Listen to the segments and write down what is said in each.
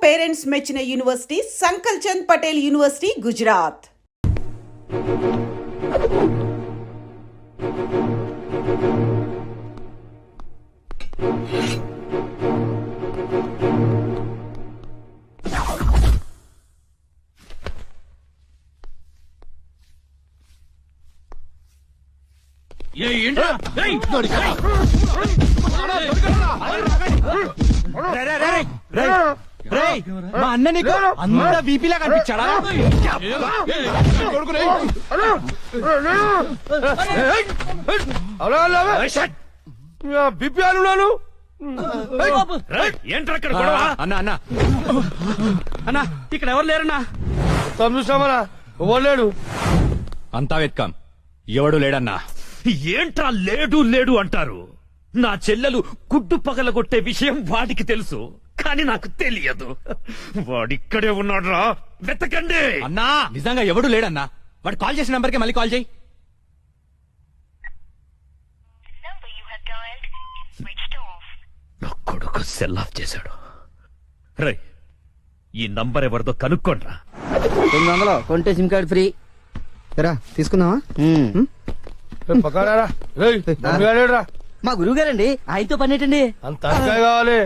Parents మెచ్చిన university సంకల్ Chand Patel university Gujarat. మా అన్న నీకు అంత బీపీలా కనిపించాడా? బీపీ అనున్నాను. అన్న అన్న అన్న ఇక్కడ ఎవరు లేరన్నా? చూసామరా ఎవరు లేడు. అంతా వెత్కాం, ఎవడు లేడన్నా. ఏంట్రా లేడు లేడు అంటారు? నా చెల్లెలు గుడ్డు పగలగొట్టే విషయం వాడికి తెలుసు, కానీ నాకు తెలియదు. వాడిక్కడే ఉన్నాడ్రా, వెతకండి. అన్నా నిజంగా ఎవడు లేడన్నా. వాడు కాల్ చేసిన నంబర్కి మళ్ళీ కాల్ చేయి. నా కొడుకు సెల్ ఆఫ్ చేశాడు. రై, ఈ నంబర్ ఎవరిదో కనుక్కోండ్రా. 900 కొంటే సిమ్ కార్డ్ ఫ్రీ. తీసుకుందామా? పక్కరా మా గురువు గారండి, ఆయనతో పని ఏంటండి? అంత కావాలి.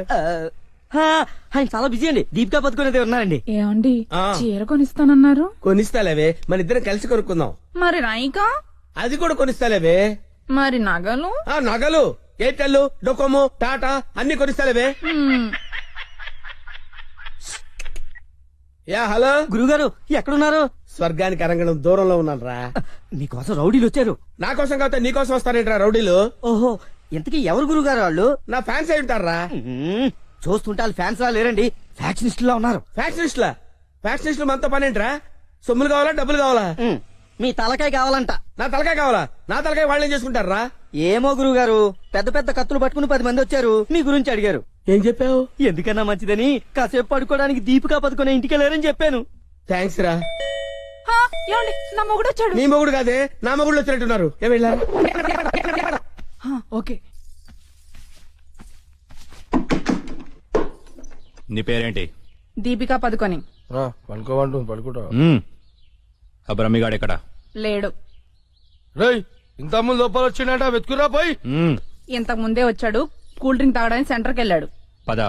ఆయన చాలా బిజీ అండి. దీపికా పదుకునేది ఉన్నారండి. ఏమండి చీర కొనిస్తానన్నారు? కొనిస్తాలేవే, మన ఇద్దరం కలిసి కొనుక్కుందాం. మరి నాయికా? అది కూడా కొనిస్తాలేవే. మరి నగలు? నగలు ఎయిర్టెల్, డొకోమో, టాటా అన్ని కొనిస్తాలేవే. యా హలో గురుగారు ఎక్కడున్నారు? స్వర్గానికి అరంగడం దూరంలో ఉన్నాను రా. మీకోసం రౌడీలు వచ్చారు. నా కోసం కాకపోతే నీ కోసం వస్తారేంట్రా రౌడీలు? ఓహో, ఇంతకీ ఎవరు గురుగారు వాళ్ళు? నా ఫ్యాన్స్ అయి ఉంటారా? చూస్తుంటే వాళ్ళు ఫ్యాన్స్ లా లేరండి, ఫ్యాక్షనిస్ట్ లా ఉన్నారు. ఫ్యాక్షనిస్టులా? ఫ్యాక్షనిస్టులు మనతో పని ఏంట్రా? సొమ్ములు కావాలా డబ్బులు కావాలా? మీ తలకాయ కావాలంట. నా తలకాయ కావాలా? నా తలకాయ వాళ్ళు ఏం చేసుకుంటారా? ఏమో గురుగారు, పెద్ద పెద్ద కత్తులు పట్టుకుని 10 మంది వచ్చారు, మీ గురించి అడిగారు. ఏం చెప్పావు? ఎందుకన్నా మంచిదని కాసేపు పడుకోవడానికి దీపికా పదుకునే ఇంటికి వెళ్ళారని చెప్పాను. థ్యాంక్స్ రా. ఏమండి నా మొగుడు వచ్చాడు. నీ మొగుడు కాదే, నా మొగుడు వచ్చినట్టున్నారు. ఏం వెళ్ళారు? ఓకే. నీ పేరేంటి? దీపికా పదుకొని. పడుకోమంటుంది పడుకుంటా. ఆ బ్రహ్మిగాడు ఎక్కడ? లేడు. రై ఇంత ముందు లోపల వచ్చిండట, వెతుకురా పోయి. ఇంతకు ముందే వచ్చాడు, కూల్ డ్రింక్ తాగడానికి సెంటర్కి వెళ్ళాడు. పద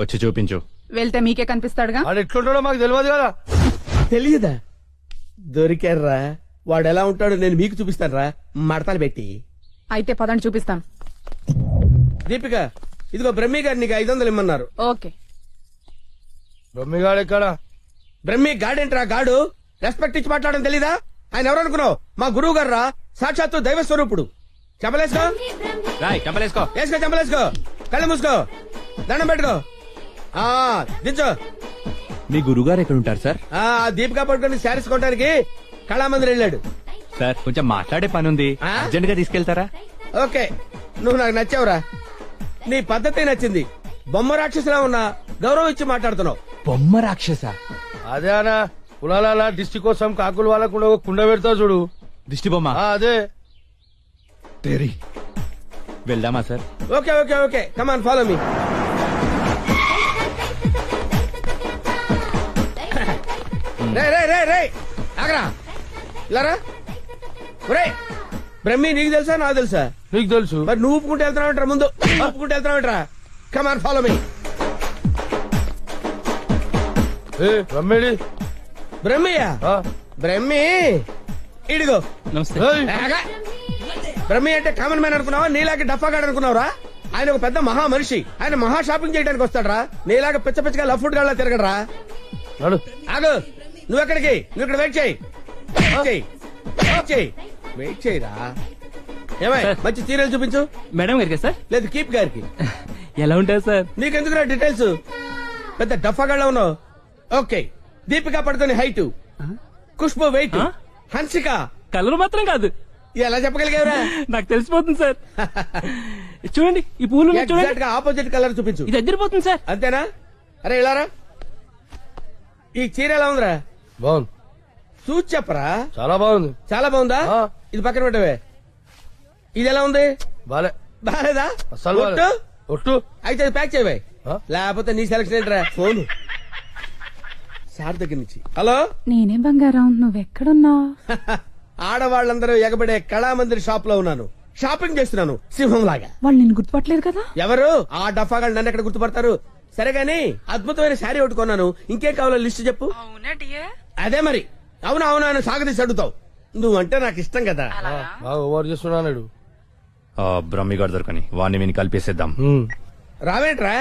వచ్చి చూపించు. వెళ్తే మీకే కనిపిస్తాడుగా. వాడు ఎట్లుంటాడో మాకు తెలియదు కదా. తెలియదా? దొరికారా? వాడు ఎలా ఉంటాడో నేను మీకు చూపిస్తాను రా, మడతలు పెట్టి. అయితే పదండి చూపిస్తాను. దీపిక, ఇదిగో బ్రహ్మి గారు నీకు 500 ఇమ్మన్నారు. ఓకే. బొమ్మిగాడు ఎక్కడ? బ్రహ్మి గాడేంట్రా గాడు? రెస్పెక్ట్ ఇచ్చి మాట్లాడడం తెలీదా? ఆయన ఎవరు అనుకున్నావు? మా గురువు గారు రా, సాక్షాత్తు దైవ స్వరూపుడు. చెంపలేసుకో, రాయ్ చెంపలేసుకో. వేసుకో, చెంపలేసుకో, కళ్ళు మూసుకో, దండం పెట్టుకో. దించో. మీ గురుగారు ఎక్కడ ఉంటారు సార్? దీపికా పట్టుకుని శారీస్ కొట్టడానికి కళామందిర్ వెళ్ళాడు. సార్ కొంచెం మాట్లాడే పని ఉంది, అర్జెంట్ గా తీసుకెళ్తారా? ఓకే, నువ్వు నాకు నచ్చావురా. నీ పద్ధతి నచ్చింది. బొమ్మ రాక్షసులా ఉన్నా గౌరవం ఇచ్చి మాట్లాడుతున్నావు. బొమ్మ రాక్షస? అదే అనా కులాల దిష్టి కోసం కాకులు వాళ్ళకుండా ఒక కుండ పెడతావు చూడు, దిష్టి బొమ్మ. అదే. వెళ్దామా sir? Okay okay okay, come on follow me. రే ఆగరా, ఇలారా. బ్రహ్మి నీకు తెలుసా నాకు తెలుసా? నీకు తెలుసు. మరి నువ్వు ఒప్పుకుంటే వెళ్తున్నావు ముందు, ఒప్పుకుంటే వెళ్తున్నావు. Come on follow me. బ్రహ్మేడి? బ్రహ్మయ్యా? బ్రహ్మి ఇడిగో. నమస్తే. బ్రహ్మి అంటే కామన్ మ్యాన్ అనుకున్నావా? నీలాగే డఫాగాడు అనుకున్నావురా? ఆయన ఒక పెద్ద మహా మనిషి. ఆయన మహా షాపింగ్ చేయడానికి వస్తాడరా, నీలాగా పిచ్చ పిచ్చగా లవ్ ఫుడ్ గా తిరగడరా. ఆగు, నువ్వెక్కడికి? నువ్వు ఇక్కడ వెయిట్ చేయి. వెయిట్ చేయరా. ఏమై మంచి సీరియల్ చూపించు. మేడం గారికి సార్? లేదు కీప్ గారికి. ఎలా ఉంటారు సార్? నీకెందుకు డీటెయిల్స్? పెద్ద డఫాగాళ్ళ ఉన్నావు. Okay, Deepika Padukone height, Khushbu weight, Hansika colour మాత్రం కాదు. ఎలా చెప్పగలిగావురా? నాకు తెలిసిపోతుంది సార్. చూడండి ఈ పూలు ఎగ్జాక్ట్ గా ఆపోజిట్ కలర్ చూపించు. ఇది ఎదిరిపోతుంది సార్. అంతేనా? అరే ఇలారా. ఈ చీర ఎలా ఉందిరా? బాగుంది. చూసి చెప్పరా. చాలా బాగుంది. చాలా బాగుందా? ఇది పక్కన పెట్టవే. ఇది ఎలా ఉంది? బాలే. బాలేదా? అసలు ఒట్టు? ఒట్టు. అయితే ప్యాక్ చేయవే, లేకపోతే నీ సెలక్షన్ ఏంట్రా? ఫోన్ సార్ దగ్గర నుంచి. హలో నేనే బంగారం నువ్వెక్కడున్నావు? ఆడవాళ్ళందరూ ఎగబడే కళామందిర్ షాప్ లో ఉన్నాను. షాపింగ్ చేస్తున్నాను సింహం లాగా. వాళ్ళు నేను గుర్తుపట్టలేదు కదా? ఎవరు ఆ డఫాగా నన్ను ఎక్కడ గుర్తుపడతారు? సరే గాని అద్భుతమైన శారీ ఒకటి కొన్నాను. ఇంకేం కావాలో లిస్ట్ చెప్పు. అదే మరి. అవునా అని సాగదీసి అడుగుతావు. నువ్వంటే నాకు ఇష్టం కదా. ఓవర్ చేస్తున్నాడు. బ్రహ్మిగాడు దొరకని వాడిని విని కలిపేసేద్దాం. రావేంట్రా?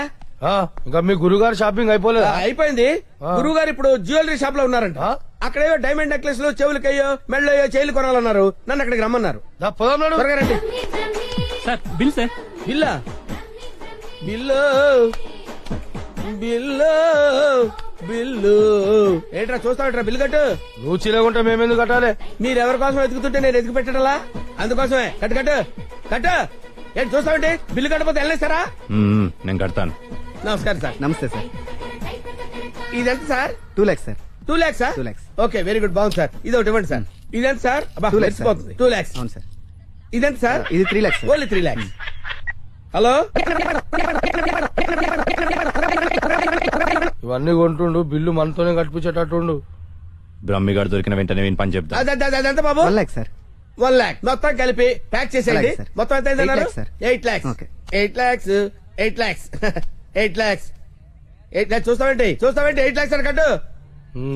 ఇంకా మీ గురుగారు షాపింగ్ అయిపోలేదు? అయిపోయింది. గురువు గారు ఇప్పుడు జ్యువెలరీ షాప్ లో ఉన్నారంట. అక్కడేవో డైమండ్ నెక్లెస్ లో చెవులకయ్యో మెళ్ళయ్యో చైలు కొనాలన్నారు. నన్ను అక్కడికి రమ్మన్నారు. త్వరగా రండి. Sir bill sir. బిల్లా? బిల్లు బిల్లు బిల్లు ఏంట్రా చూస్తావుట్రా? బిల్లు కట్టు. నువ్వు చిలగుంటే మేమెందుకు కట్టాలి? మీరెవరి కోసం ఎతుకుతుంటే నేను ఎతుకు పెట్టడలా? అందుకోసమే. కట్టు కట్టు కట్టు. ఏంటి చూస్తావంటే? బిల్లు కట్టపోతే వెళ్ళేస్తారా? నేను కడతాను. నమస్కారం సార్. నమస్తే సార్. ఇదెంత sir? 2 lakhs sir. 2 lakhs sir? 2 lakhs. Okay very good, బాగుంది సార్. ఇది ఒకటి ఇవ్వండి సార్. ఇదెంత సార్? 2 lakhs sir. 2 lakhs. అవును సార్. ఇదెంత సార్? ఇది 3 lakhs sir. Only 3 lakhs. Hello ఇవన్నీ కొంటుండు, బిల్లు మనతోనే కట్టించేటట్టుండు. బ్రహ్మిగాడు దొరికిన వెంటనే విని పని చెప్తా. అదంత బాబు? 1 lakh సార్. 1 lakh మొత్తం కలిపి ప్యాక్ చేసేయండి. అలాగే సార్. మొత్తం ఎంత అయిందన్నారు? 8 lakhs sir. 8 lakhs. Okay. 8 lakhs 8 lakhs 8 lakhs 8 lakhs. చూస్తావేంటి 8 lakhs అని కట్టు.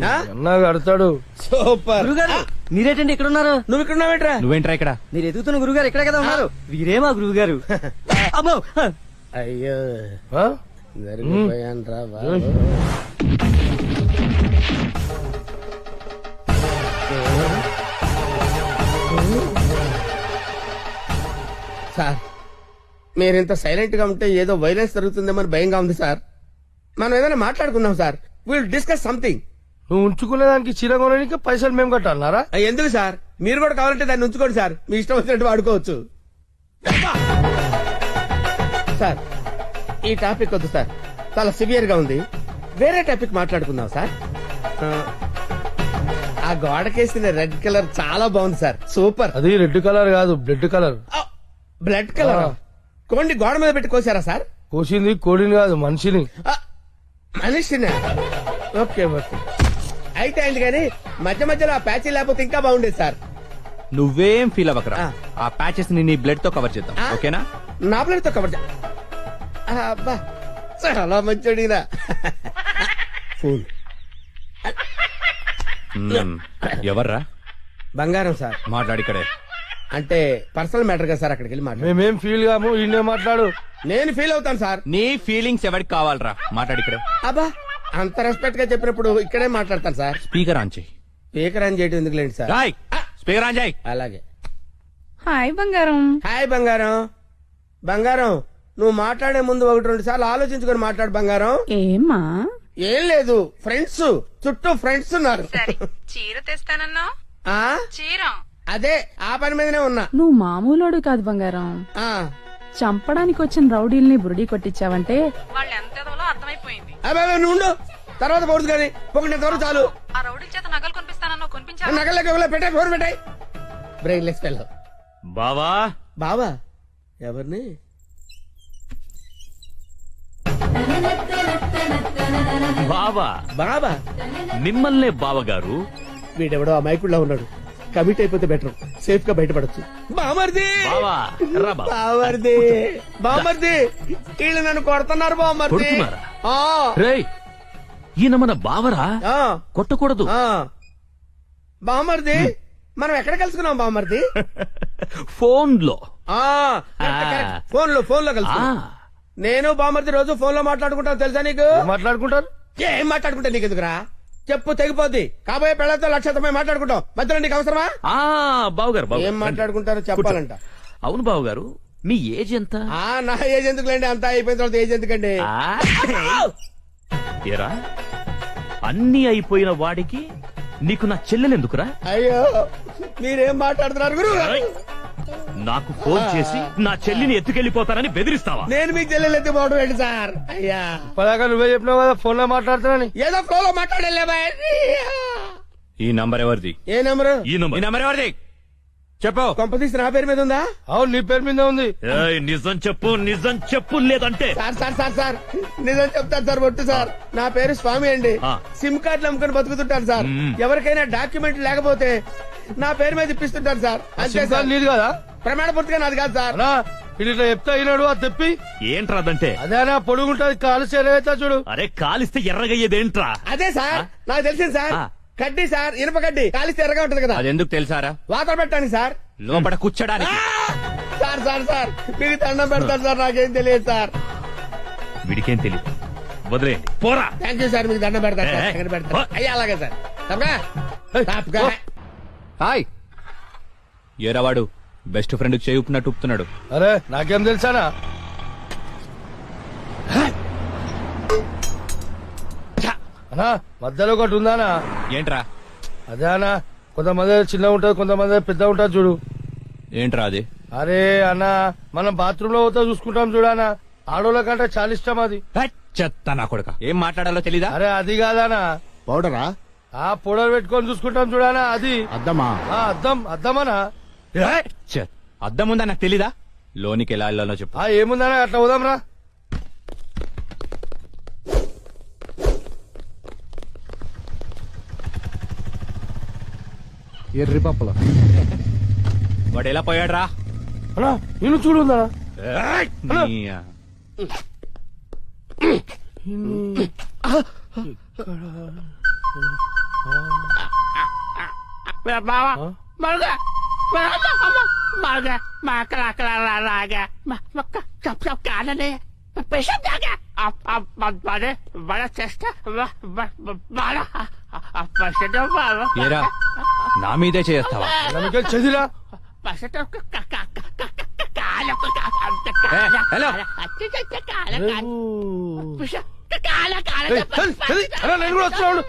ఆ? అన్నా కడతాడు. సూపర్. గురుగారు మీరేటండి ఇక్కడ ఉన్నారు? నువ్వు ఇక్కడ ఉన్నావేంట్రా? నువ్వేంట్రా ఇక్కడ? మీరు ఎదుగుతున్న గురుగారు ఇక్కడే కదా ఉన్నారు. వీరే మా గురువు గారు. అమ్మో అయ్యో ఆ? జరిగిపోయాన్రా బాబు. సార్ మీరింత సైలెంట్ గా ఉంటే ఏదో వైలెన్స్ జరుగుతుందేమని భయంగా ఉంది సార్. మనం ఏదైనా మాట్లాడుకుందాం సార్. Will discuss something. నువ్వు ఉంచుకునే దానికి చీర కొనడానికి పైసలు మేము కట్టాలన్నారా? ఎందుకు సార్? మీరు కూడా కావాలంటే దాన్ని ఉంచుకోండి సార్. మీ ఇష్టం వచ్చినట్టు వాడుకోవచ్చు. సార్ ఈ టాపిక్ వద్దు సార్, చాలా సివియర్ గా ఉంది. వేరే టాపిక్ మాట్లాడుకుందాం సార్. ఆ గోడకేసిన రెడ్ కలర్ చాలా బాగుంది సార్. సూపర్. అది రెడ్ కలర్ కాదు, బ్లడ్ కలర్. Blood colour. కోండి గోడ మీద పెట్టి కోసారా సార్? కోసింది కోడిని కాదు, మనిషిని. మనిషినా? ఓకే ఓకే అయితే అయింది. కానీ మధ్య మధ్యలో ఆ ప్యాచీ లేకపోతే ఇంకా బాగుండేది సార్. నువ్వేం ఫీల్ అవ్వకరా. ఆ. ఆ ప్యాచెస్ ని నీ బ్లడ్ తో కవర్ చేద్దాం. ఆ? ఓకేనా? నా ప్లేట్ తో కవర్ అబ్బా చాలా మంచోడినా. ఫోన్ ఎవర్రా? బంగారం సార్. మాట్లాడి ఇక్కడే. అంటే పర్సనల్ మ్యాటర్ కదా సార్. అక్కడికి వెళ్ళి మాట్లాడు. మేమేం ఫీల్ కాము, ఈయనే మాట్లాడు. నేను ఫీల్ అవుతాను సార్. నీ ఫీలింగ్స్ ఎవరికి కావాలరా? మాట్లాడి ఇక్కడే. అబ్బా అంత రెస్పెక్ట్ గా చెప్పినప్పుడు ఇక్కడే మాట్లాడతాను సార్. స్పీకర్ ఆన్ చేయి. స్పీకర్ అని చేయడం ఎందుకులేండి సార్. రాయ్ స్పీకర్ ఆన్ చేయి. అలాగే. హాయ్ బంగారం. హాయ్ బంగారం. బంగారం నువ్వు మాట్లాడే ముందు 1-2 సార్లు ఆలోచించుకొని మాట్లాడు బంగారం. ఏమ్మా? ఏం లేదు, ఫ్రెండ్స్ చుట్టూ ఫ్రెండ్స్ ఉన్నారు. చీర తెస్తానన్నా? ఆ చీర అదే ఆ పని మీదనే ఉన్నా. నువ్వు మామూలోడు కాదు బంగారం. ఆ చంపడానికి వచ్చిన రౌడీల్ని బురుడి కొట్టించావంటే వాళ్ళు ఎంతలో అర్థమైపోయింది. అబ్బాయి నువ్వు ఉండు, తర్వాత పోదు కానీ పొగినంత వరకు చాలు. ఆ రౌడీల చేత నగలు కొనిపిస్తానన్నా కొనిపించావా? నగలకి పెట్టాయి, ఫోన్ పెట్టాయి. Brainless fellow. బావా బావా ఎవరిని? బావా బాబా మిమ్మల్నే బావగారు. వీడెవడో అమాయకుడిలా ఉన్నాడు. కమిట్ అయిపోతే బెటర్, సేఫ్ గా బయటపడచ్చు. బామర్ది బావా రా బావా. బామర్ది బామర్ది వీళ్ళు నన్ను కొడుతున్నారు బామర్ది. కొడుతున్నారా? ఆ, రేయ్ ఈయన మన బావరా, ఆ, కొట్టకూడదు. ఆ. బామర్ది మనం ఎక్కడ కలుసుకున్నాం బామర్ది? ఫోన్ లో. ఆ, కరెక్ట్, కరెక్ట్. ఫోన్ లో కలుసు. నేను బామర్ది రోజు ఫోన్ లో మాట్లాడుకుంటాను తెలుసా నీకు? మాట్లాడుకుంటారు. ఏం మాట్లాడుకుంటా నీకు ఎందుకురా? చెప్పు తెగిపోద్ది. కాబోయే పెళ్లతో లక్షతమై మాట్లాడుకుంటాం. మధ్యలో నీకు అవసరమా? బావగారు ఏం మాట్లాడుకుంటారో చెప్పాలంట. అవును బావగారు, మీ ఏజ్ ఎంత? ఆ నా ఏజ్ ఎందుకులేండి, అంతా అయిపోయిన తర్వాత ఏజ్ ఎందుకండి? ఏరా అన్ని అయిపోయిన వాడికి నీకు నా చెల్లెలెందుకురా? అయ్యో మీరేం మాట్లాడుతున్నారు గురు? నాకు ఫోన్ చేసి నా చెల్లిని ఎత్తుకెళ్లిపోతానని బెదిరిస్తావా? నేను మీకు చెల్లెలు ఎత్తిపోవడం ఏంటి సార్? అయ్యా పదాక నువ్వే చెప్పినావు కదా ఫోన్ లో మాట్లాడుతున్నాని. ఏదో ఫ్లో లో మాట్లాడలే. ఈ నంబర్ ఎవరిది? ఏ నెంబరు? ఈ నంబర్ ఎవరిది? చెప్పు. కొంపతీసి నా పేరు మీద ఉందా? అవును నీ పేరు మీద ఉంది. ఏయ్, నిజం చెప్పు లేదంటే సార్ నిజం చెప్తాను సార్. ఒట్టు సార్, నా పేరు స్వామి అండి. ఆ. సిమ్ కార్డులు అమ్ముకొని బతుకుతుంటాను సార్. ఎవరికైనా డాక్యుమెంట్ లేకపోతే నా పేరు మీద ఇప్పిస్తుంటాను సార్. అంతే సిమ్ సార్. కార్డు నీది కదా? ప్రమాణ పూర్తిగా నాది కాదు సార్. అన్నా ఇది ఇట్లా చెప్తా అయినాడు అది తెప్పి. ఏంట్రా అదంటే? అదేనా పొడుగుంటది కాలు చేరవేస్తా చూడు. అరే కాలిస్తే ఎర్రగయ్యేదేంట్రా? అదే సార్ నాకు తెలిసింది సార్. ఆ. కడ్డీ సార్, ఇనుప కడ్డీ కాలిస్తే ఎర్రగా ఉంటది కదా, అదెందుకు తెలుసారా? వాతలు పెట్టడానికి సార్. లోపల కూర్చోడానికి. సార్ మీకు దండం పెడతాను సార్, నాకేం తెలియదు సార్. వీడికేం తెలియదు, వదిలేయండి. పోరా. థ్యాంక్ యూ సార్, మీకు దండం పెడతాను సార్. ఏ, ఎక్కడ పెడతాను? ఓ. అయ్యా అలాగే సార్. తప్పగా? తప్పగా. హాయ్ ఏరావాడు బెస్ట్ ఫ్రెండ్ చేయి ఉప్పినట్టు ఉప్పుతున్నాడు. అరే నాకేం తెలుసానా? అన్నా మధ్యలో ఒకటి ఉందానా? ఏంట్రా? అదే అన్నా, కొంతమంది చిన్న ఉంటది, కొంతమంది పెద్ద ఉంటది చూడు. ఏంట్రా అది? అరే అన్న, మనం బాత్రూమ్ లో పోతే చూసుకుంటాం చూడనా, ఆడోళ్ళ కంటే చాలా ఇష్టం అది. హట్, చెత్త నా కొడుక. ఏం మాట్లాడాలో తెలీదా? అరే అది కాదానా, పౌడరా ఆ పొడలు పెట్టుకొని చూసుకుంటాం చూడానా అది. అద్దమా అద్దమనా? చెత్, అద్దం ఉందా నాకు తెలీదా? లోనికి ఎలా వెళ్ళాలో చెప్పు. ఏముందనా, అట్లా పోదాం రా. ఎర్రి పప్పల వాడు ఎలా పోయాడు రా? అన్నా నేను చూడు ఉందా? ఏరా నా మీదే చేస్తావా? చదిరా హలో నేను కూడా వస్తున్నాడు.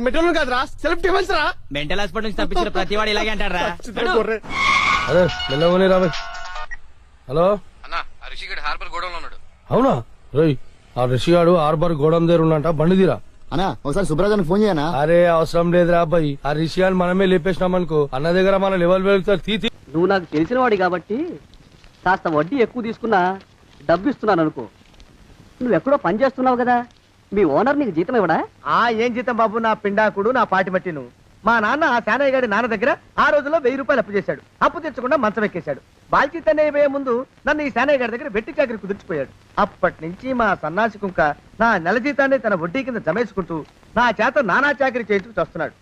మెట్రోలు కాదురా, సెల్ఫ్ డిఫెన్స్ రా. మెంటల్ హాస్పిటల్ నుంచి తప్పించిన ప్రతి వాడు ఇలాగే అంటారా? అదే మెల్లవని రాబోయ్. హలో అన్నా, ఆ రిషిగడ్ హార్బర్ గోడంలో ఉన్నాడు. అవునా? రోయ్ ఆ రిషిగాడు హార్బర్ గోడం దగ్గర ఉన్నంట, బండి తీరా. అన్నా ఒకసారి సుబ్రాజానికి ఫోన్ చేయనా? అరే అవసరం లేదురా అబ్బాయి, ఆ రిషిగాని మనమే లేపేసినాం అనుకో, అన్న దగ్గర మన లెవెల్ వెళ్తారు. తీ నువ్వు నాకు తెలిసిన వాడి కాబట్టి కాస్త వడ్డీ ఎక్కువ తీసుకున్నా డబ్బు ఇస్తున్నాను అనుకో. నువ్వు ఎక్కడో పని చేస్తున్నావు కదా, మీ ఓనర్ నీకు జీతం ఇవ్వడా? ఏం జీతం బాబు, నా పిండాకుడు నా పాటి మట్టిను. మా నాన్న ఆ శానయ్య గారి నాన్న దగ్గర ఆ రోజుల్లో 1000 రూపాయలు అప్పు చేశాడు. అప్పు తెచ్చకుండా మంచం ఎక్కేశాడు. బాల్చితనే పోయే ముందు నన్ను ఈ శానయ్య గారి దగ్గర వెట్టి చాకరి కుదిర్చిపోయాడు. అప్పటి నుంచి మా సన్నాసి కుంక నా నెల జీతాన్ని తన వడ్డీ కింద జమేసుకుంటూ నా చేత నానా చాకరీ చేయించుకు వస్తున్నాడు.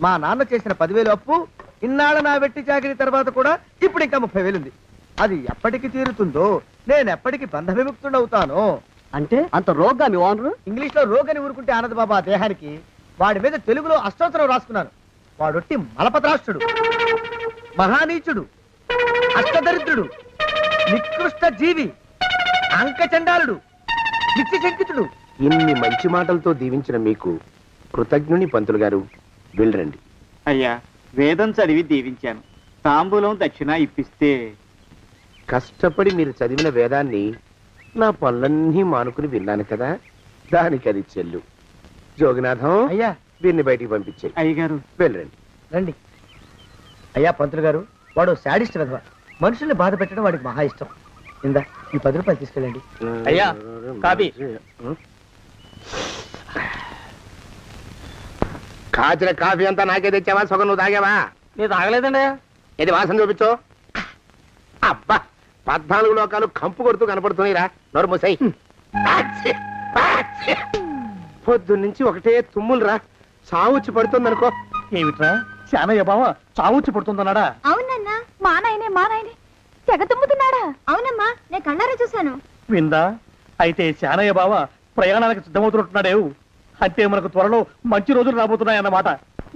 మా నాన్న చేసిన 10,000 అప్పు ఇన్నాళ్ళ నా వెట్టి చాకరీ తర్వాత కూడా ఇప్పుడు ఇంకా 30,000 ఉంది. అది ఎప్పటికి తీరుతుందో, నేను ఎప్పటికి బంధ విముక్తుడవుతానో. అంటే అంత రోగ్గా మీ ఓనరు? ఇంగ్లీష్ లో రోగని ఊరుకుంటే ఆనంద్ బాబా దేహానికి, వాడి మీద తెలుగులో అష్టోత్తరం రాసుకున్నాను. వాడొట్టి మలపత్రాష్ట్రుడు, మహానీచుడు, అష్టదరిద్రుడు, నికృష్ట జీవి, అంకచండాలుడు, నిత్య శంకితుడు. ఇన్ని మంచి మాటలతో దీవించిన మీకు కృతజ్ఞుని పంతులు గారు, వెళ్ళరండి. అయ్యా, వేదం చదివి దీవించాను, తాంబూలం దక్షిణ ఇప్పిస్తే. కష్టపడి మీరు చదివిన వేదాన్ని నా పనులన్నీ మానుకుని విన్నాను కదా, దానికి అది చెల్లు. జోగినాథం, అయ్యా వీరిని బయటికి పంపించే. అయ్యగారు వెళ్ళరండి. రండి. అయ్యా పంతులు గారు, వాడు శాడిస్ట్ విధవ. మనుషుల్ని బాధ పెట్టడం వాడికి మహా ఇష్టం. ఇందా ఈ 10 రూపాయలు తీసుకెళ్ళండి. అయ్యా, కాపీ. కాచిన కాఫీ అంతా నాకే తెచ్చావా? సగం నువ్వు తాగావా? నేను తాగలేదండి. ఇది వాసన చూపించు. అబ్బా, 14 లోకాలు కంపు కొడుతూ కనపడుతున్నాయిరా. నోరు మూసాయి. పొద్దున్నుంచి ఒకటే తుమ్ములురా, సావుచ్చి పడుతుంది అనుకో. ఏమిట్రా శానయ్య బావ చావుచ్చి పడుతుందన్నాడా? అవునన్నా, మా నాయనే తెగ తుమ్ముతున్నాడా? అవునమ్మా, నేను కళ్ళారా చూశాను. విందా? అయితే శానయ్య బావ ప్రయాణానికి సిద్ధమవుతున్నట్టున్నాడేవు. అంటే మనకు త్వరలో మంచి రోజులు రాబోతున్నాయన్నమాట.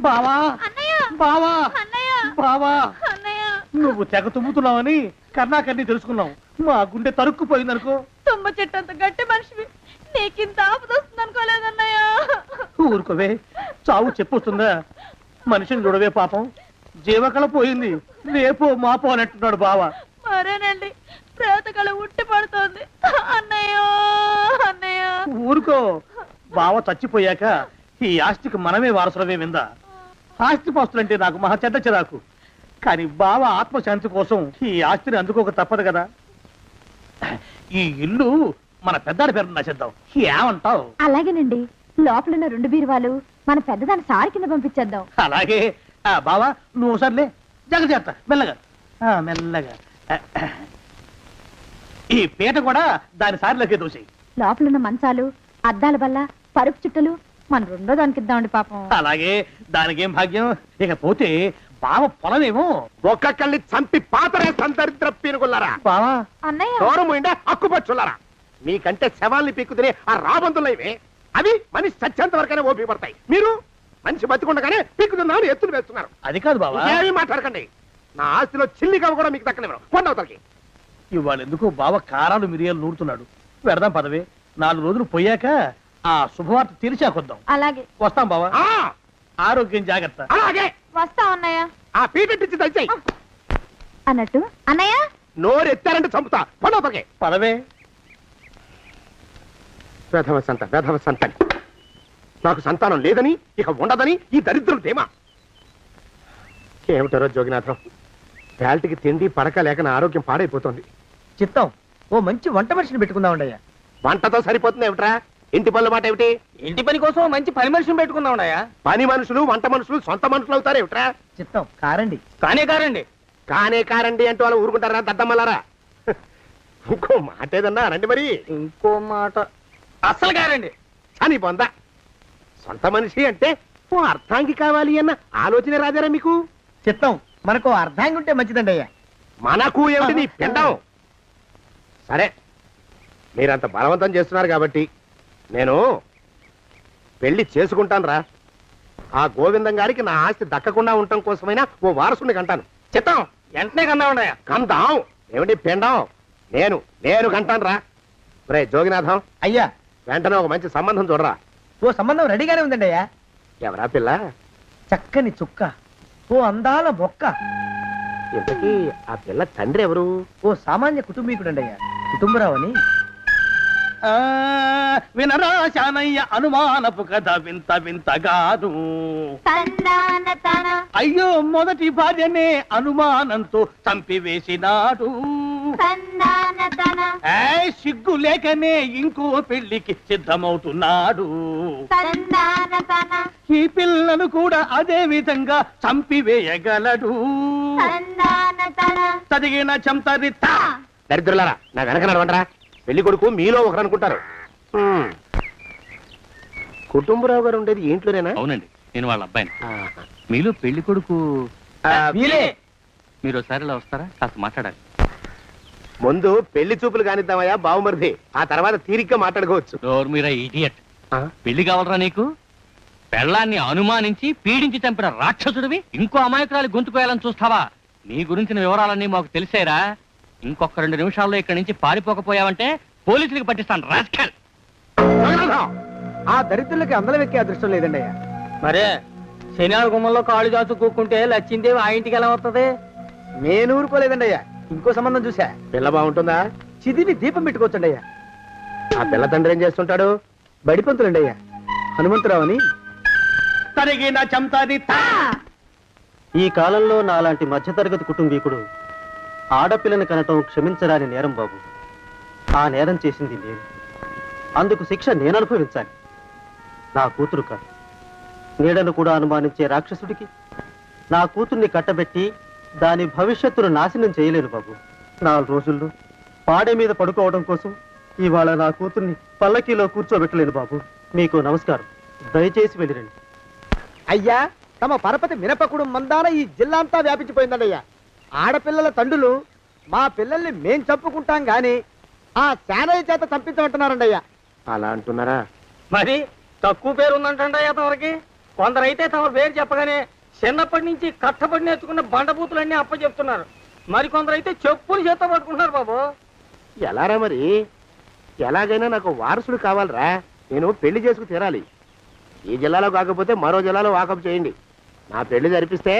బావా, బావా, బావా, నువ్వు తెగ తుమ్ముతున్నావని కర్ణాకర్ణి తెలుసుకున్నావు. మా గుండె తరుక్కుపోయిందనుకో. తుమ్మ చెట్టు అంత గట్టి మనిషివి, నీకింత ఆపద వస్తుంది అనుకోలేదన్నయ్య. ఊరుకోవే, చావు చెప్పొస్తుందా? మనిషిని చూడవే పాపం, జీవకళ పోయింది. రేపో మాపో అని అంటున్నాడు బావ. మరేనండి, ప్రేత వెనకాల ఉట్టి పడుతోంది అన్నయ్య అన్నయ్య. ఊరుకో, బావ చచ్చిపోయాక ఈ ఆస్తికి మనమే వారసులమే విందా. ఆస్తిపాస్తులంటే నాకు మహా చెడ్డ చిరాకు. కానీ బావ ఆత్మశాంతి కోసం ఈ ఆస్తిని అందుకోక తప్పదు కదా. ఈ ఇల్లు మన పెద్దాడి పేరు నచ్చేద్దాం, ఏమంటావు? అలాగేనండి, లోపలున్న 2 బీరువాలు మన పెద్దదాని సారి కింద పంపించేద్దాం. అలాగే. బావా నువ్వు సర్లే, జాగ్రత్త, మెల్లగా మెల్లగా. ఈ పీట కూడా దాని సారిలోకే దోసేయి. లోపలున్న మంచాలు, అద్దాల బల్ల, పరుపు చుట్టలు మన 2వ దానికి ఇద్దామండి పాపం. అలాగే, దానికేం భాగ్యం. ఇకపోతే బావ పొలమేమో ఒక్కొక్కల్ని చంపి పాతరేస్తాను దరిద్ర పీనుకున్నారా. బావా అన్నయ్య దూరం ఉండే హక్కుపచ్చులారా. మీకంటే శవాల్ని పీక్కుతినే ఆ రాబందులు ఇవే. అవి మనిషి చచ్చేంత వరకనే ఓపి పడతాయి. మీరు మనిషి బతికుండగానే పీక్కుతున్నామని ఎత్తులు వేస్తున్నారు. అది కాదు బావా. ఏమీ మాట్లాడకండి. నా ఆస్తిలో చిల్లిగా కూడా మీకు దక్కనివ్వరు. కొండవతలకి. ఇవాళ ఎందుకో బావ కారాలు మిరియాలు నూరుతున్నాడు. పెడదాం పదవే, 4 రోజులు పోయాక ఆ శుభవార్త తెలిసాకొద్దాం. అలాగే వస్తాం బావా. ఆ, ఆరోగ్యం జాగ్రత్త. అలాగే. వస్తా అన్నయ్య. ఆ పీటెట్టించి దయచేయి. అన్నట్టు అన్నయ్య, నోరు ఎత్తారంటే చంపుతా. కొండవతలకి. పదవే. వేధవ సంతానం. నాకు సంతానం లేదని, ఇక ఉండదని ఈ దరిద్రులు ధీమా. ఏమిటారో జోగినాథం, వేల్టికి తిండి పడక లేక నా ఆరోగ్యం పాడైపోతుంది. చిత్తం, ఓ మంచి వంట మనిషిని పెట్టుకుందాం ఉండయ్యా. వంటతో సరిపోతుంది ఏమిట్రా? ఇంటి పనుల మాట ఏమిటి? ఇంటి పని కోసం మంచి పని మనిషిని పెట్టుకుందాం ఉండయ్యా. పని మనుషులు వంట మనుషులు సొంత మనుషులు అవుతారు ఏమిట్రా? చిత్తం, కారండి. కానే కారండి అంటూ వాళ్ళు ఊరుకుంటారా దద్దమ్మలారా? ఇంకో మాట ఏదన్నా రండి మరి. ఇంకో మాట అస్సలు కారండి అని పొందా. సొంత మనిషి అంటే ఓ అర్థాంగి కావాలి అన్న ఆలోచన రాజారా మీకు? చిత్తం, మనకు అర్ధాంగి ఉంటే మంచిదండి అయ్యా. మనకు ఏమిటి నీ పిండం? సరే, మీరంత బలవంతం చేస్తున్నారు కాబట్టి నేను పెళ్లి చేసుకుంటాను రా. ఆ గోవిందం గారికి నా ఆస్తి దక్కకుండా ఉండటం కోసమైనా ఓ వారసుని కంటాను. చిత్తం, వెంటనే కన్నా ఉండయా. కందాం ఏమిటి పిండం? నేను కంటాను రా. రే జోగినాథం, అయ్యా, వెంటనే ఒక మంచి సంబంధం చూడరా. ఓ సంబంధం రెడీగానే ఉందండి అయ్యా. ఎవరా పిల్ల? చక్కని చుక్క, ఓ అందాల మొక్క. ఇంతకీ ఆ పిల్ల తండ్రి ఎవరు? ఓ సామాన్య కుటుంబీకుడండి అయ్యా, కుటుంబరావు అని. వినరా శానయ్య అనుమానపు కథ వింత వింతగాదు. అయ్యో మొదటి భార్యనే అనుమానంతో చంపివేసినాడు. సిగ్గు లేకనే ఇంకో పెళ్లికి సిద్ధమవుతున్నాడు. ఈ పిల్లను కూడా అదే విధంగా చంపివేయగలడు. చదివిన చంతరిత. దరిద్రులారా, నా వెనక నడవండరా. పెళ్లి కొడుకు మీలో ఒకరు అనుకుంటారు. కుటుంబరావు గారు ఉండేది ఇంట్లోనేనా? అవునండి, నేను వాళ్ళ అబ్బాయిని. మీలో పెళ్లి కొడుకు మీరే. మీరు ఒకసారి ఇలా వస్తారా? కాస్త మాట్లాడాలి. ముందు పెళ్లి చూపులు కానిద్దామయ్యా బావుమరిది, ఆ తర్వాత తీరిగ్గా మాట్లాడుకోవచ్చు. మీరా ఇడియట్. పెళ్లి కావాలరా నీకు? పెళ్ళాన్ని అనుమానించి పీడించి చంపిన రాక్షసుడివి ఇంకో అమాయకురాలి గొంతుకోయాలని చూస్తావా? నీ గురించిన వివరాలన్నీ మాకు తెలిసేరా. ఇంకొక 2 నిమిషాల్లో ఇక్కడి నుంచి పారిపోకపోయావంటే పోలీసులకు పట్టిస్తాను. రాస్కల్. ఆ దరిద్రులకి అందలం ఎక్కే అదృష్టం లేదండి అయ్యా. మరే శనివార గుమ్మంలో కాళ్ళు చాచు కూకుంటే లచ్చిందేవి ఆ ఇంటికి ఎలా వస్తుంది? నేను ఊరుకోలేదండి అయ్యా, ఇంకో సంబంధం చూసా. పిల్ల బాగుంటుందా? చిదిని దీపం పెట్టుకోవచ్చండి అయ్యా. ఆ పిల్ల తండ్రి ఏం చేస్తుంటాడు? బడిపంతులండి అయ్యా, హనుమంతరావు అని. తరిగిన చంతరిత. ఈ కాలంలో నాలాంటి మధ్యతరగతి కుటుంబీకుడు ఆడపిల్లని కనటం క్షమించరాని నేరం బాబు. ఆ నేరం చేసింది నేను, అందుకు శిక్ష నేను అనుభవించాలి. నా కూతురు కాదు, నీడను కూడా అనుమానించే రాక్షసుడికి నా కూతుర్ని కట్టబెట్టి దాని భవిష్యత్తును నాశనం చేయలేను బాబు. 4 రోజుల్లో పాడే మీద పడుకోవడం కోసం ఇవాళ నా కూతుర్ని పల్లకీలో కూర్చోబెట్టలేను బాబు. మీకు నమస్కారం, దయచేసి వెళ్ళిరండి. అయ్యా, తమ పరపతి మినపకుడు మందాన ఈ జిల్లా అంతా వ్యాపించిపోయిందండి అయ్యా. ఆడపిల్లల తండ్రులు మా పిల్లల్ని మేం చంపుకుంటాం గాని ఆ శానయ్య చేత చంపించమంటున్నారండి అయ్యా. అలా అంటున్నారా? మరి తక్కువ పేరు ఉందంటండి అయ్యా తమరికి. కొందరైతే తమ పేరు చెప్పగానే చిన్నప్పటి నుంచి కట్టబడి నేర్చుకున్న బండబూతులన్నీ అప్పచెప్తున్నారు. మరి కొందరైతే చెప్పులు చేత పట్టుకుంటున్నారు బాబు. ఎలారా మరి? ఎలాగైనా నాకు వారసుడు కావాలరా. నేను పెళ్లి చేసుకు తీరాలి. ఈ జిల్లాలో కాకపోతే మరో జిల్లాలో వాకప్ చేయండి. నా పెళ్లి జరిపిస్తే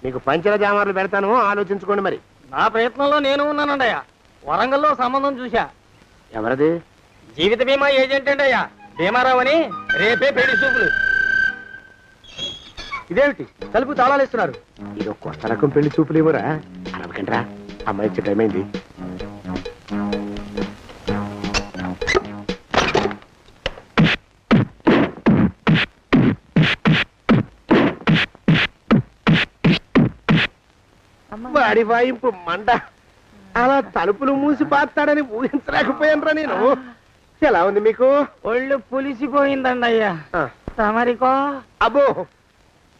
మీకు పంచల జామార్లు పెడతాను, ఆలోచించుకోండి మరి. నా ప్రయత్నంలో నేను ఉన్నానండి అయ్యా. వరంగల్లో సంబంధం చూసా. ఎవరది? జీవిత బీమా ఏజెంట్ అండి అయ్యా, భీమారావు అని. రేపే పెళ్లి చూపులు. ఇదేమిటి తలుపు తాళాలు ఇస్తున్నారు? ఇది ఒక కొత్త రకం పెళ్లి చూపులేమోరా. అరవకండ్రా, అమ్మాయి వచ్చే టైం అయింది. వాడి వాయింపు మండ. అలా తలుపులు మూసి పాతాడని ఊహించలేకపోయానురా నేను. ఎలా ఉంది మీకు? ఒళ్ళు పులిసిపోయిందండి అయ్యా. తమరికో? అబ్బో,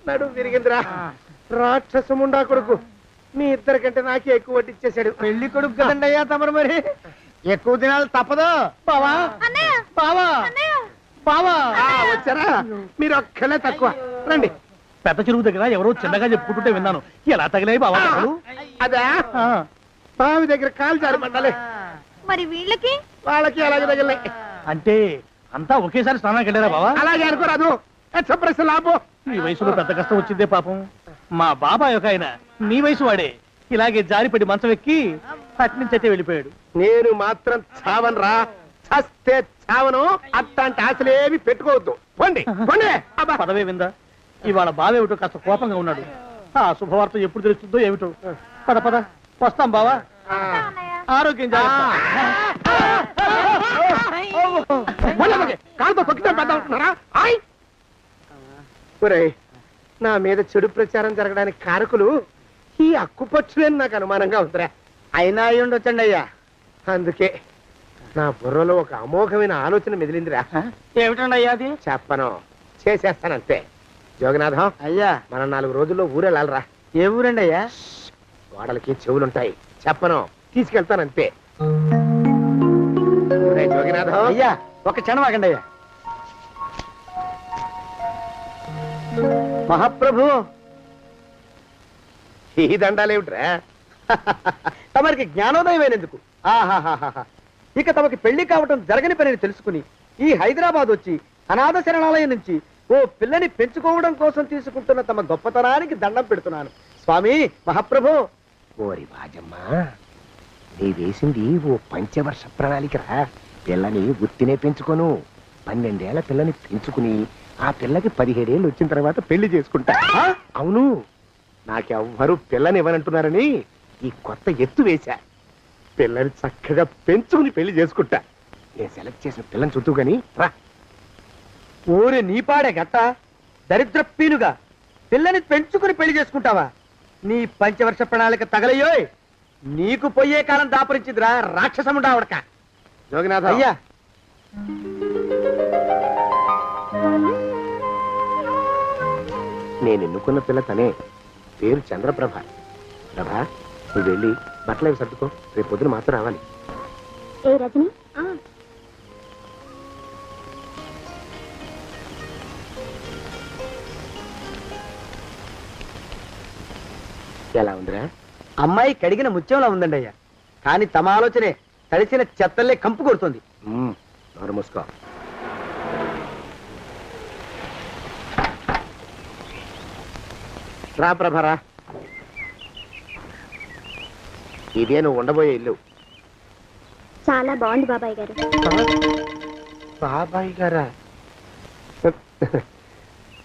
నడు తిరిగిందిరా. రాక్షసముండా కొడుకు మీ ఇద్దరికంటే నాకే ఎక్కువ వడ్డిచ్చేశాడు. పెళ్లి కొడుకు కదండి అయ్యా తమరు, మరి ఎక్కువ దినాలు తప్పదు. బావా బావా బావా, వచ్చారా? మీరు ఒక్కలే తక్కువ. రండి. పెద్ద చెరువు దగ్గర ఎవరో చిన్నగా చెప్పుకుంటుంటే విన్నాను. ఎలా తగిలాయి బావా? అదా బావి దగ్గర కాలు జారి పడ్డాలే. మరి వీళ్ళకి? వాళ్ళకి అలాగే తగిలే. అంటే అంతా ఒకేసారి స్నానానికి వెళ్ళారా బావా? అలాగే అనుకోరాదు. ప్రశ్న లాభం. ఈ వయసులో పెద్ద కష్టం వచ్చిందే పాపం. మా బాబాయ్ ఒక ఆయన నీ వయసు వాడే ఇలాగే జారిపడి మంచం ఎక్కి అట్నుంచి అయితే వెళ్ళిపోయాడు. నేను మాత్రం చావనరా. చస్తే చావను. అట్లాంటి ఆశలేవి పెట్టుకోవద్దు. పండి పండి. పదవే విందా. ఇవాళ బావేమిటో కాస్త కోపంగా ఉన్నాడు. ఆ శుభవార్త ఎప్పుడు తెలుస్తుందో ఏమిటో. పద పద, వస్తాం బావా. ఆరోగ్యం జాగ్రత్త. కాలుతో తొక్కితే పెద్ద ఉంటున్నారా? ఒరేయ్, నా మీద చెడు ప్రచారం జరగడానికి కారకులు ఈ అక్కుపచ్చులేని నాకు అనుమానంగా ఉందిరా. అయినా అయి ఉండొచ్చండి అయ్యా. అందుకే నా బుర్రలో ఒక అమోఘమైన ఆలోచన మెదిలిందిరా. ఏమిటండి అయ్యా అది? చెప్పను, చేసేస్తానంతే. జోగనాథం అయ్యా, మనం 4 రోజుల్లో ఊరెళ్ళాలరా. ఏ ఊరండి అయ్యా? గోడలకి చెవులుంటాయి. చెప్పను, తీసుకెళ్తానంతే. జోగినాథం అయ్యా, ఒక క్షణం ఆగండి అయ్యా. మహాప్రభు, ఈ దండాలేమిట్రా? తమరికి జ్ఞానోదయమైనందుకు ఆహాహాహా. ఇక తమకి పెళ్లి కావటం జరగని పనిని తెలుసుకుని ఈ హైదరాబాద్ వచ్చి అనాథ శరణాలయం నుంచి ఓ పిల్లని పెంచుకోవడం కోసం తీసుకుంటున్న తమ గొప్పతనానికి దండం పెడుతున్నాను స్వామి. మహాప్రభు. ఓరి బాజమ్మ, నీ వేసింది ఓ పంచవర్ష ప్రణాళికరా. పిల్లని ఉత్తినే పెంచుకోను. 12 ఏళ్ల పిల్లని పెంచుకుని ఆ పిల్లకి 17 ఏళ్ళు వచ్చిన తర్వాత పెళ్లి చేసుకుంటా. అవును, నాకెవ్వరూ పిల్లని ఇవ్వనంటున్నారని ఈ కొత్త ఎత్తు వేశా. పిల్లని చక్కగా పెంచుకుని పెళ్లి చేసుకుంటా. నేను సెలెక్ట్ చేసిన పిల్లని చుట్టూ గాని రా. ఊరి నీపాడే గట్ట దరిద్రపీనుగా పిల్లని పెంచుకుని పెళ్లి చేసుకుంటావా? నీ పంచవర్ష ప్రణాళిక తగలయ్యోయ్. నీకు పోయే కాలం దాపరించిందిరా రాక్షసముండావడక. జోగినాథ అయ్యా, నేను ఎన్నుకున్న పిల్ల తనే. పేరు చంద్రప్రభ. ప్రభ, నువ్వు వెళ్ళి బట్టలు అవి సర్దుకో. రేపు పొద్దున మాత్రం రావాలి. ఏ రజని? ఎలా ఉందిరా? అమ్మాయి కడిగిన ముత్యంలా ఉందండి అయ్యా. కానీ తమ ఆలోచనే తడిసిన చెత్తల్లే కంపు కొడుతుంది. నోరు మూసుకో. రా ప్రభరా, ఇదే నువ్వు ఉండబోయే ఇల్లు. చాలా బాగుంది బాబాయ్ గారు. బాబాయ్ గారా?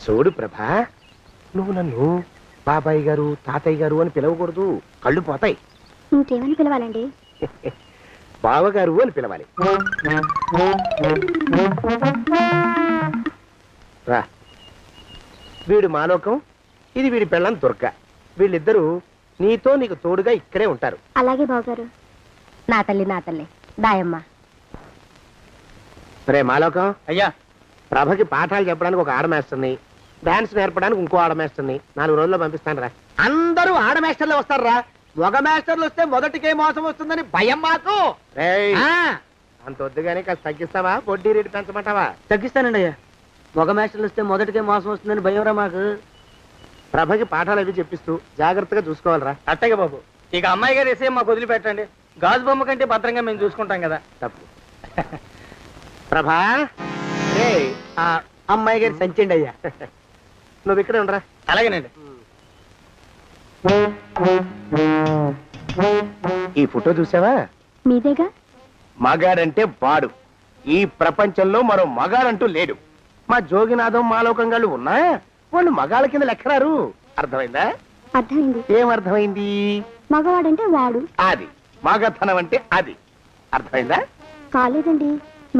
చూడు ప్రభా, నువ్వు నన్ను బాబాయ్ గారు తాతయ్య గారు అని పిలవకూడదు. కళ్ళు పోతాయి. ఇంకేమని పిలవాలండి? బావగారు అని పిలవాలి. రా. వీడు మాలోకం, ఇది వీడి పెళ్ళం దుర్గ. వీళ్ళిద్దరూ నీతో నీకు తోడుగా ఇక్కడే ఉంటారు. అలాగే బావగారు. నా తల్లి దాయమ్మ. రే మాలోకం, అయ్యా, ప్రభకి పాఠాలు చెప్పడానికి ఒక ఆడమేస్తుంది, డాన్స్ నేర్పడానికి ఇంకో ఆడమేస్తుంది. 4 రోజుల్లో పంపిస్తాను రా. అందరూ ఆడ మాస్టర్లు వస్తారా? మగ మాస్టర్లు వస్తే మొదటికే మోసం వస్తుందని భయం మాకు. అంత వద్దుగానే కాస్త తగ్గిస్తావా? వడ్డీ రేటు పెంచమంటావా? తగ్గిస్తానండి అయ్యా. మగ మాస్టర్లు వస్తే మొదటికే మోసం వస్తుందని భయంరా మాకు. ప్రభకి పాఠాలు అవి చెప్పిస్తూ జాగ్రత్తగా చూసుకోవాలరా. అట్టగే బాబు. ఇక అమ్మాయి గారు వేసే మాకు వదిలిపెట్టండి. గాజు బొమ్మ కంటే భద్రంగా మేము చూసుకుంటాం కదా. తప్పు. ప్రభా, ఆ అమ్మాయి గారి సంచండి అయ్యా. నువ్వు ఇక్కడే ఉండరా. అలాగేనండి. ఈ ఫోటో చూసావా? మీదేగా. మగాడంటే వాడు. ఈ ప్రపంచంలో మరో మగాడంటూ లేడు. మా జోగినాథం మాలోకం గాళ్ళు ఉన్నా వాళ్ళు మగాళ్ళ కింద లెక్కరారు. అర్థమైందా? అర్థమైంది. ఏమర్థమైంది? మగవాడంటే వాడు. అది మగతనం అంటే అది. అర్థమైందా? కాలేదండి.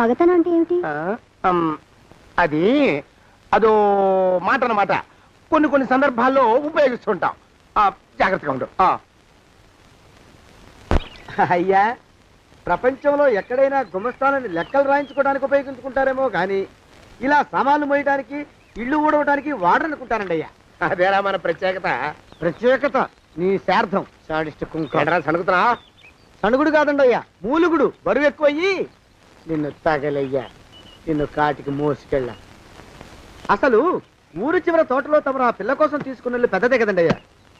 మగతనం అంటే ఏమిటి? అది అదో మాట అన్నమాట. కొన్ని సందర్భాల్లో ఉపయోగిస్తుంటాం. జాగ్రత్తగా ఉండు. అయ్యా, ప్రపంచంలో ఎక్కడైనా గుమస్థానాన్ని లెక్కలు రాయించుకోవడానికి ఉపయోగించుకుంటారేమో కానీ ఇలా సామాన్లు మోయడానికి, ఇల్లు ఊడవడానికి వాడరనుకుంటానండి అయ్యా. అదేరా మన ప్రత్యేకత. ప్రత్యేకత నీ శార్థం. సాడిస్ట్ కుంక సణుకుతున్నా? సణుగుడు కాదండి అయ్యా, మూలుగుడు. బరువు ఎక్కువయ్యి నిన్ను తగలయ్యా, నిన్ను కాటికి మోసుకెళ్ళా. అసలు ఊరు చివర తోటలో తమరు ఆ పిల్ల కోసం తీసుకున్న పెద్దదే కదండి అయ్యా.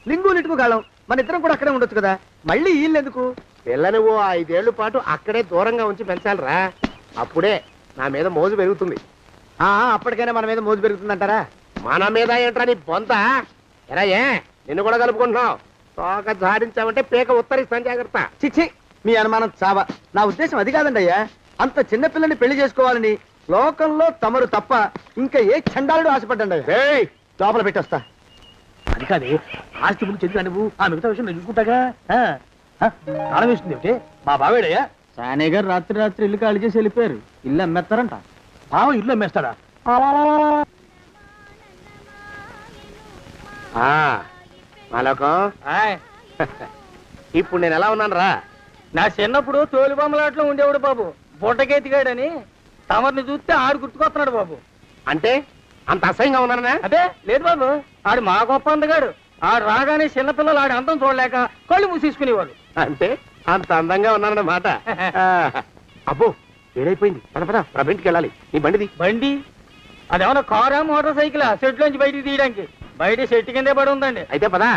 లింగు లిటుకు గాలం. మన ఇద్దరం కూడా అక్కడే ఉండొచ్చు కదా, మళ్ళీ వీళ్ళెందుకు? పిల్లని ఓ 5 ఏళ్ల పాటు అక్కడే దూరంగా ఉంచి పెంచాలిరా. అప్పుడే నా మీద మోజు పెరుగుతుంది. అప్పటికైనా మన మీద మోజు పెరుగుతుందంటారా? మన మీద ఏంట్రా నీ బొంత? ఎరా నిన్ను కూడా కలుపుకుంటున్నావు. తోక జాడించావంటే పీక ఉత్తరిస్తాను, జాగ్రత్త. చిచ్చి, మీ అనుమానం చావా. నా ఉద్దేశం అది కాదండి అయ్యా. అంత చిన్న పిల్లని పెళ్లి చేసుకోవాలని లోకంలో తమరు తప్ప ఇంకా ఏ చండాలుడు ఆశపడ్డండి అయ్యా. లోపల పెట్టొస్తా. అది కాదే, ఆస్తి ముందు చెందుగా నువ్వు ఆ మిగతా విషయం నేను చూసుకుంటాగా. తాళం వేస్తుంది ఏమిటి? మా బావేడయ్యా. సానే గారు రాత్రి ఇల్లు ఖాళీ చేసి వెళ్ళిపోయారు. ఇల్లు అమ్మేస్తారంట. బావ ఇల్లు అమ్మేస్తాడా? మాలోకం, ఇప్పుడు నేను ఎలా ఉన్నాను రా? నా చిన్నప్పుడు తోలు బొమ్మలాట్లో ఉండేవాడు బాబు, బుట్టకెత్తిగాడని. తమరిని చూస్తే ఆడు గుర్తుకొస్తున్నాడు బాబు. అంటే అంత అసహ్యంగా ఉన్నానా? అదే లేదు బాబు, ఆడు మా గొప్ప అందగాడు. ఆడు రాగానే చిన్నపిల్లలు ఆడి అందం చూడలేక కళ్ళు మూసేసుకునేవాడు. అంటే అంత అందంగా ఉన్నానన్నమాట. అబ్బో, ఏడైపోయింది. పద పద, ప్రభింటికి వెళ్ళాలి. నీ బండిది. బండి అదేమన్నా కారా మోటార్ సైకిల్? సెట్ లోంచి బయటికి తీయడానికి బయట చెట్టు కిందే పడి ఉందండి. అయితే పదా.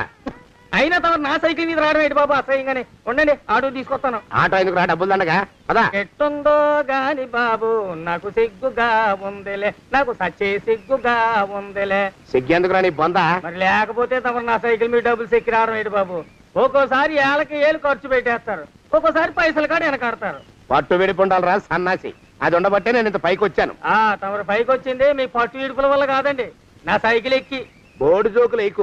అయినా తమరు నా సైకిల్ మీద రావడం ఏంటి బాబు అసహ్యంగానే. ఉండండి, ఆటో తీసుకొస్తాను. ఆటో ఎందుకు రా, డబ్బులు దండగా. పదా. ఎట్టుందో గాని బాబు నాకు సిగ్గుగా ఉందిలే, నాకు సచ్చే సిగ్గుగా ఉందిలే. సిగ్గెందుకు రా నీ బొంద? మరి లేకపోతే తమరు నా సైకిల్ మీద డబ్బులు సెక్కి రావడం ఏంటి బాబు? ఒక్కోసారి ఏళ్ళకి ఏళ్ళు ఖర్చు పెట్టేస్తారు, ఒక్కోసారి పైసలు కాడ వెనకాడతారు. పట్టు విడిపుండాలరా సన్నాసి. అది ఉండబట్టే నేను ఇంత పైకి వచ్చాను. తమరు పైకి వచ్చింది మీ పట్టు ఇడుపుల వల్ల కాదండి, నా సైకిల్ ఎక్కి. బోర్డు జోకులు ఎక్కువ.